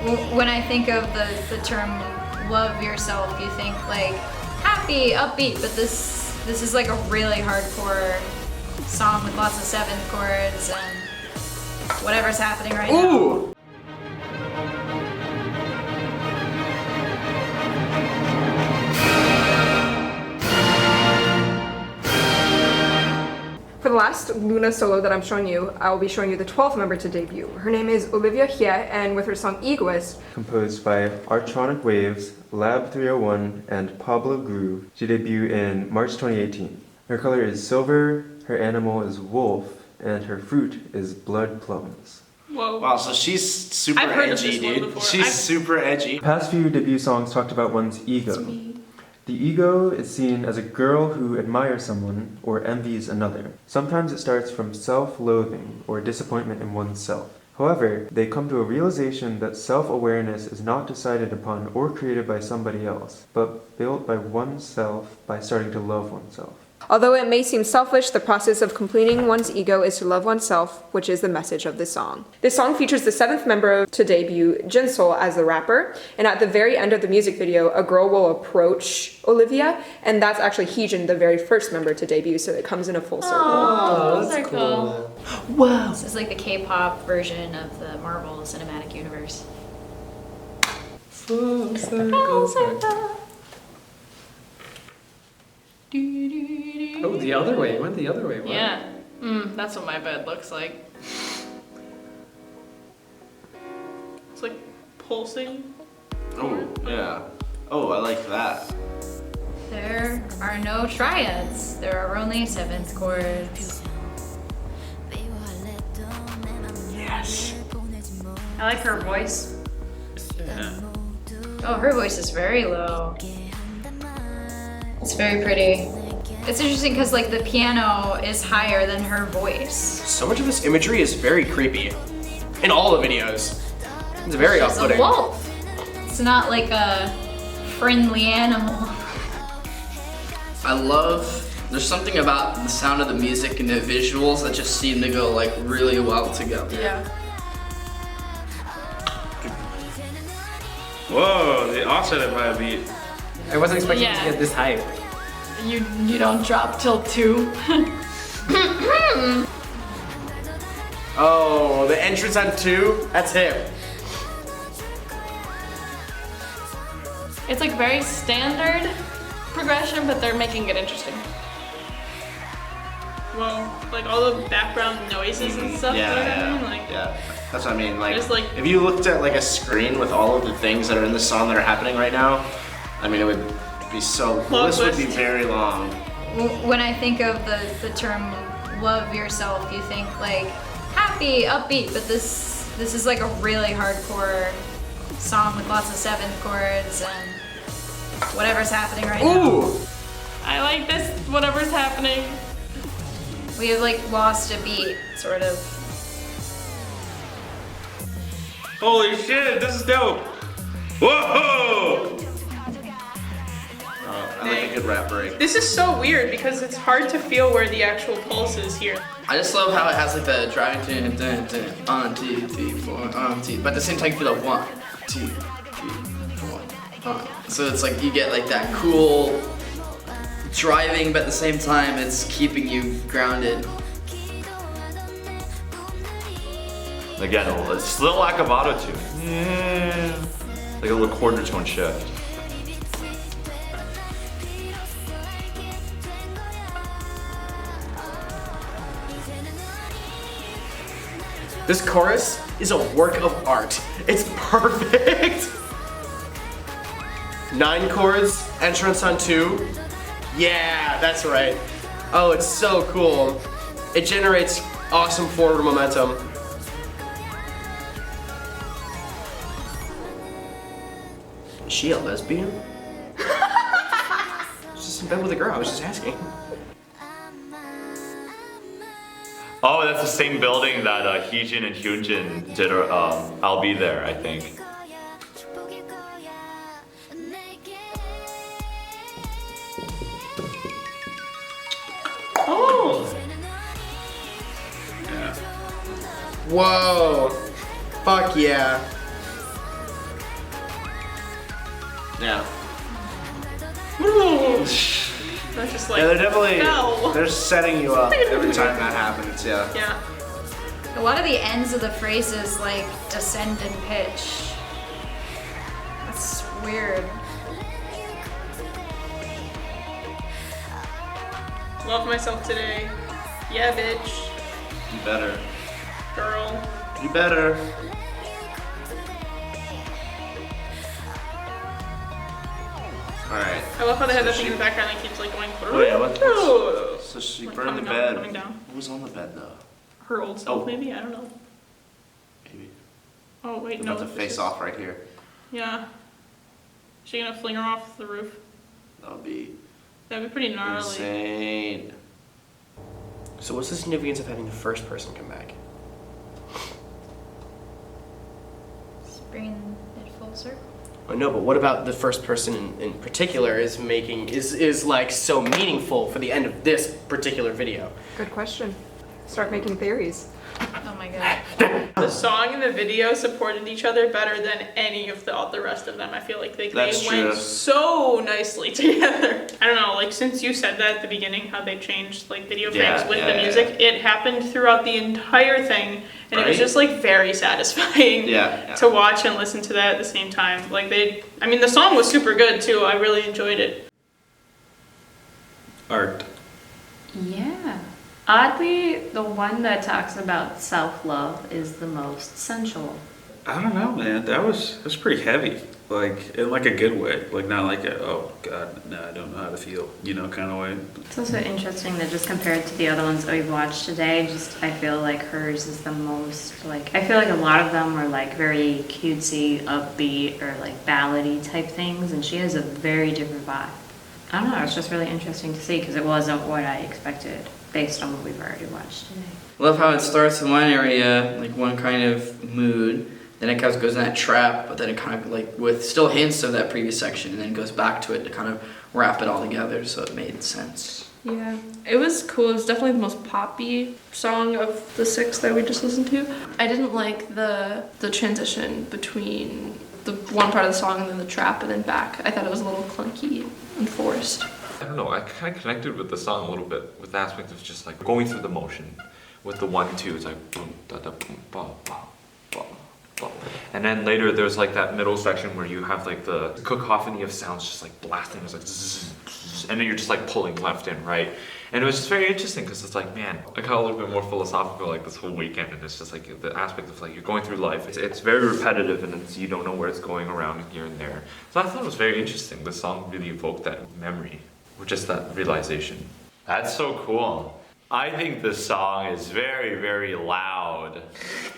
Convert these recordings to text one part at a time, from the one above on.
When I think of the term love yourself, you think like happy, upbeat, but this is like a really hardcore song with lots of seventh chords and whatever's happening right now. For the last LOONA solo that I'm showing you, I will be showing you the 12th member to debut. Her name is Olivia Hye, and with her song Egoist, composed by Artronic Waves, Lab 301, and Pablo Groove, she debuted in March 2018. Her color is silver, her animal is wolf, and her fruit is blood plums. Whoa. Wow, so she's super edgy, dude. She's super edgy. The past few debut songs talked about one's ego. The ego is seen as a girl who admires someone or envies another. Sometimes it starts from self-loathing or disappointment in oneself. However, they come to a realization that self-awareness is not decided upon or created by somebody else, but built by oneself by starting to love oneself. although it may seem selfish, the process of completing one's ego is to love oneself, which is the message of this song. This song features the 7th member to debut, JinSoul, as the rapper, and at the very end of the music video, a girl will approach Olivia, and that's actually Heejin, the very first member to debut, so it comes in a full circle. Oh, that's cool. Wow. This is like the K-pop version of the Marvel Cinematic Universe. Full circle. Oh, the other way. It went the other way. Wow. Yeah. That's what my bed looks like. It's like pulsing. Oh, yeah. Oh, I like that. There are no triads. There are only 7th chords. Yes. I like her voice. Yeah. Oh, her voice is very low. It's very pretty. It's interesting because like the piano is higher than her voice. So much of this imagery is very creepy. In all the videos. It's very She's off-putting. a wolf. It's not like a friendly animal. I love, there's something about the sound of the music and the visuals that just seem to go like really well together. Yeah. Whoa, they offset it by a beat. I wasn't expecting Yeah. to get this hype. You don't drop till 2. Oh, the entrance on 2? That's him. It's like very standard progression, but they're making it interesting. Well, like all the background noises and stuff. Yeah, that are yeah, happening, like, yeah. That's what I mean. Like, There's, like- if you looked at like a screen with all of the things that are in the song that are happening right now, I mean, it would be so cool. Long This would be list. very long. When I think of the term love yourself, you think like happy, upbeat, but this is like a really hardcore song with lots of 7th chords and whatever's happening right now. I like this, whatever's happening. We have like lost a beat, sort of. Holy shit, this is dope. Whoa! I like a good rap break. This is so weird because it's hard to feel where the actual pulse is here. I just love how it has like the driving on 2, 3, 4, on 2, but at the same time you feel like 1, 2, 3, 4, on. So it's like you get like that cool driving, but at the same time it's keeping you grounded. Again, a little lack of auto-tune. Yeah. Like a little quarter tone shift. This chorus is a work of art. It's perfect. 9 chords, entrance on 2. Yeah, that's right. Oh, it's so cool. It generates awesome forward momentum. Is she a lesbian? She's just in bed with a girl, I was just asking. Oh, that's the same building that Heejin and Hyunjin did I'll Be There, I think. Oh! Yeah. Whoa! Fuck yeah. Yeah. That's just like, Yeah, they're definitely, no. they're setting you up every time that happens, yeah. Yeah. A lot of the ends of the phrases like descend in pitch. That's weird. Love myself today. Yeah, bitch. You better. Girl. You better. Alright. I love how they have that thing in the background that keeps like going through. Oh yeah, what? Oh. So she Like burned the coming bed. Coming down. Who was on the bed though? Her old self, Oh. maybe? I don't know. Maybe. Oh, wait, They're no. about to this face is- off right here. Yeah. Is she gonna fling her off the roof? That'll be That'd be pretty gnarly. insane. So what's the significance of having the first person come back? Just bringing it full circle. I know, but what about the first person in particular is making is like so meaningful for the end of this particular video? Good question. Start making theories. Oh my god. The song and the video supported each other better than any of the rest of them. I feel like they That's went true. so nicely together. I don't know, like since you said that at the beginning, how they changed like video frames with the music, it happened throughout the entire thing, and it was Right? just like very satisfying Yeah. to watch and listen to that at the same time. Like I mean the song was super good too. I really enjoyed it. Art. Yeah. Oddly, the one that talks about self-love is the most sensual. I don't know, man. That was pretty heavy, like in like a good way, like not like a oh god, no, I don't know how to feel, you know, kind of way. It's also interesting that just compared to the other ones that we've watched today, just I feel like hers is the most like I feel like a lot of them were like very cutesy, upbeat, or like ballady type things, and she has a very different vibe. I don't know. It's just really interesting to see because it wasn't what I expected based on what we've already watched today. Love how it starts in one area, like one kind of mood, then it kind of goes in that trap, but then it kind of like with still hints of that previous section, and then goes back to it to kind of wrap it all together, so it made sense. Yeah, it was cool. It was definitely the most poppy song of the 6 that we just listened to. I didn't like the transition between the one part of the song and then the trap and then back. I thought it was a little clunky and forced. I don't know, I kind of connected with the song a little bit, with the aspect of just like going through the motion with the 1-2. It's like boom, da da boom, ba ba ba ba. And then later there's like that middle section where you have like the cacophony of sounds just like blasting. It's like zzz, zzz, and then you're just like pulling left and right. And it was just very interesting because it's like, man, I got a little bit more philosophical like this whole weekend, and it's just like the aspect of like you're going through life. It's very repetitive, and it's, you don't know where it's going around here and there. So I thought it was very interesting. The song really evoked that memory. Or just that realization. That's so cool. I think the song is very, very loud.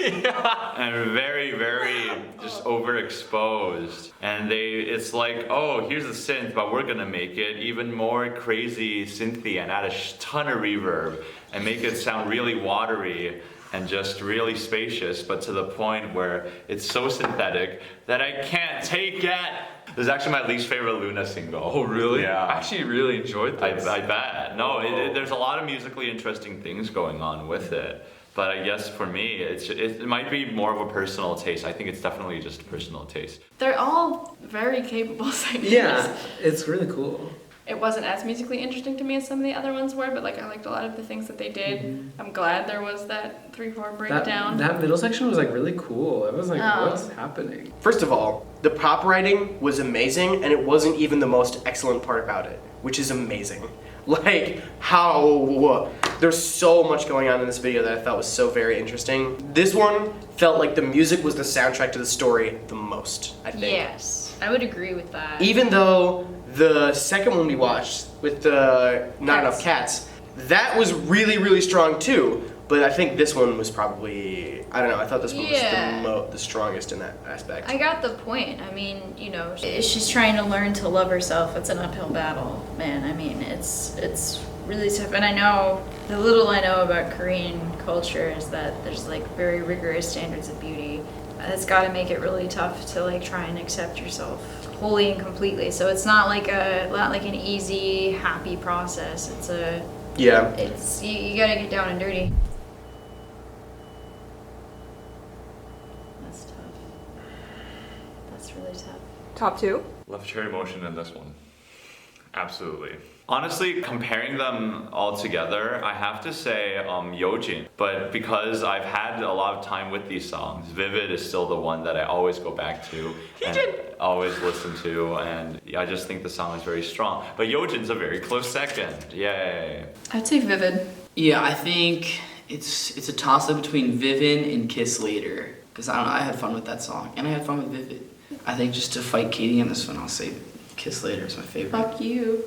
And very, very just overexposed. And it's like, oh, here's a synth, but we're gonna make it even more crazy synthy and add a ton of reverb and make it sound really watery and just really spacious, but to the point where it's so synthetic that I can't take it. This is actually my least favorite LOONA single. Oh really? Yeah. I actually really enjoyed this. I bet. No, there's a lot of musically interesting things going on with it. But I guess for me, it might be more of a personal taste. I think it's definitely just a personal taste. They're all very capable singers. Yeah, it's really cool. It wasn't as musically interesting to me as some of the other ones were, but like I liked a lot of the things that they did. I'm glad there was that 3/4 breakdown. That middle section was like really cool. I was like, Oh. what's happening? First of all, the pop writing was amazing, and it wasn't even the most excellent part about it, which is amazing. Like, how there's so much going on in this video that I thought was so very interesting. This one felt like the music was the soundtrack to the story the most, I think. Yes, I would agree with that. Even though the second one we watched with the Not Enough Cats, that was really, really strong too. But I think this one was probably, I don't know, I thought this one was the strongest in that aspect. I got the point. I mean, you know, she's trying to learn to love herself. It's an uphill battle, man. I mean, it's really tough. And I know, the little I know about Korean culture is that there's like very rigorous standards of beauty. It's got to make it really tough to like try and accept yourself wholly and completely. So it's not like an easy, happy process. It's you gotta get down and dirty. That's tough. It's really tough. Top 2? Love Cherry Motion in this one. Absolutely. Honestly, comparing them all together, I have to say Yojin. But because I've had a lot of time with these songs, Vivid is still the one that I always go back to and always listen to, and I just think the song is very strong. But Yojin's a very close second. Yay. I'd say Vivid. Yeah, I think it's a toss-up between Vivid and Kiss Later. Because I don't know, I had fun with that song, and I had fun with Vivid. I think just to fight Katie on this one, I'll say Kiss Later is my favorite. Fuck you.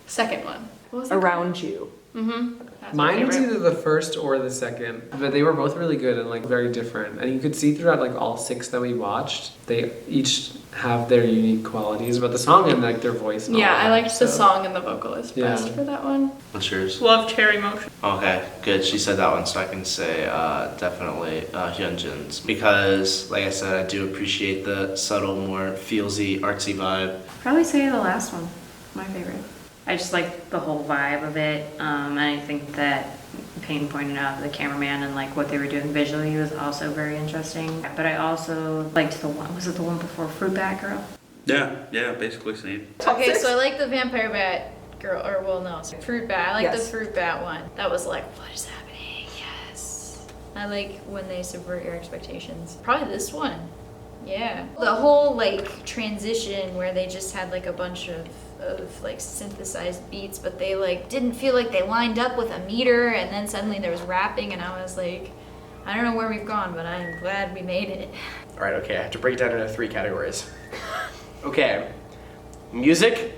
Second one. What was it? Around You. That's my Mine was favorite. either the first or the second, but they were both really good and like very different. And you could see throughout like all 6 that we watched, they each have their unique qualities, but the song and like their voice. And Yeah, all I that, liked the so. song and the vocalist Yeah. best for that one. What's yours? Love Cherry Motion. Okay, good. She said that one, so I can say definitely Hyunjin's. Because, like I said, I do appreciate the subtle, more feelsy, artsy vibe. Probably say the last one, my favorite. I just like the whole vibe of it, and I think that Peyton pointed out the cameraman and like what they were doing visually was also very interesting. But I also liked the one, was it the one before Fruit Bat Girl? Yeah, basically same. Okay, so I like the Vampire Bat girl, or well, no, sorry, Fruit Bat. I like Yes. the Fruit Bat one. That was like, what is happening? Yes. I like when they subvert your expectations. Probably this one. Yeah. The whole like transition where they just had like a bunch of like synthesized beats, but they like didn't feel like they lined up with a meter, and then suddenly there was rapping, and I was like, I don't know where we've gone, but I'm glad we made it. All right, okay, I have to break it down into 3 categories. Okay, music,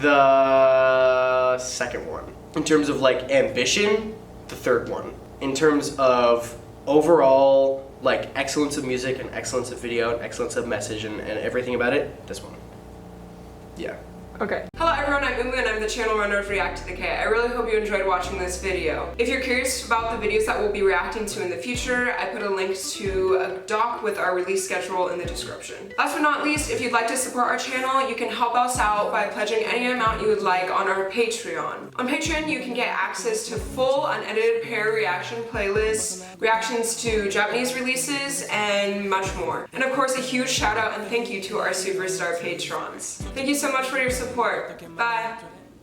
the second one. In terms of like ambition, the third one. In terms of overall like excellence of music and excellence of video and excellence of message and everything about it, this one. Yeah. Okay. Hello everyone, I'm Umu and I'm the channel runner of ReacttotheK. I really hope you enjoyed watching this video. If you're curious about the videos that we'll be reacting to in the future, I put a link to a doc with our release schedule in the description. Last but not least, if you'd like to support our channel, you can help us out by pledging any amount you would like on our Patreon. On Patreon, you can get access to full unedited pair reaction playlists, reactions to Japanese releases, and much more. And of course, a huge shout out and thank you to our superstar patrons. Thank you so much for your support. Bye.